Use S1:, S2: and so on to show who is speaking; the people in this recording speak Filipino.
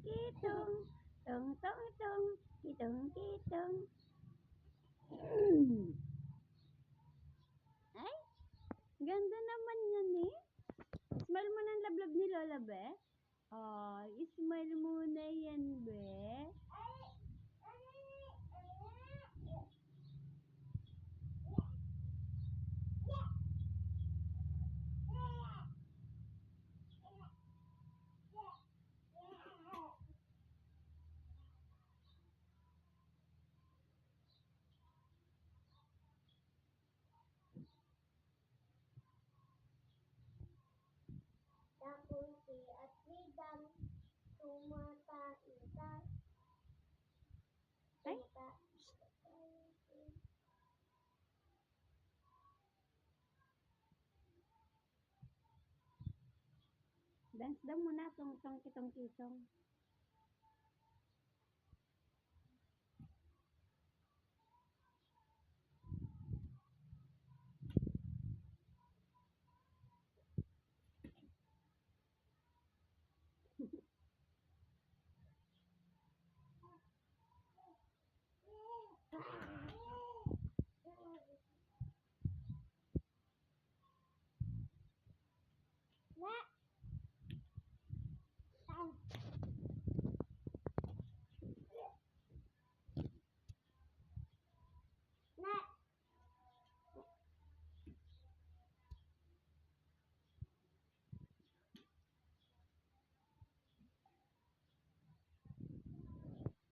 S1: kitong, tong tong tong, kitong kitong. Ay, ganda naman yan eh. Smile mo ng lablab ni Lola, be. Oh, smile mo na yan, be.
S2: Takuti at lidang tumataita.
S1: Ay. Dance daw muna, tong tong kitong kitong.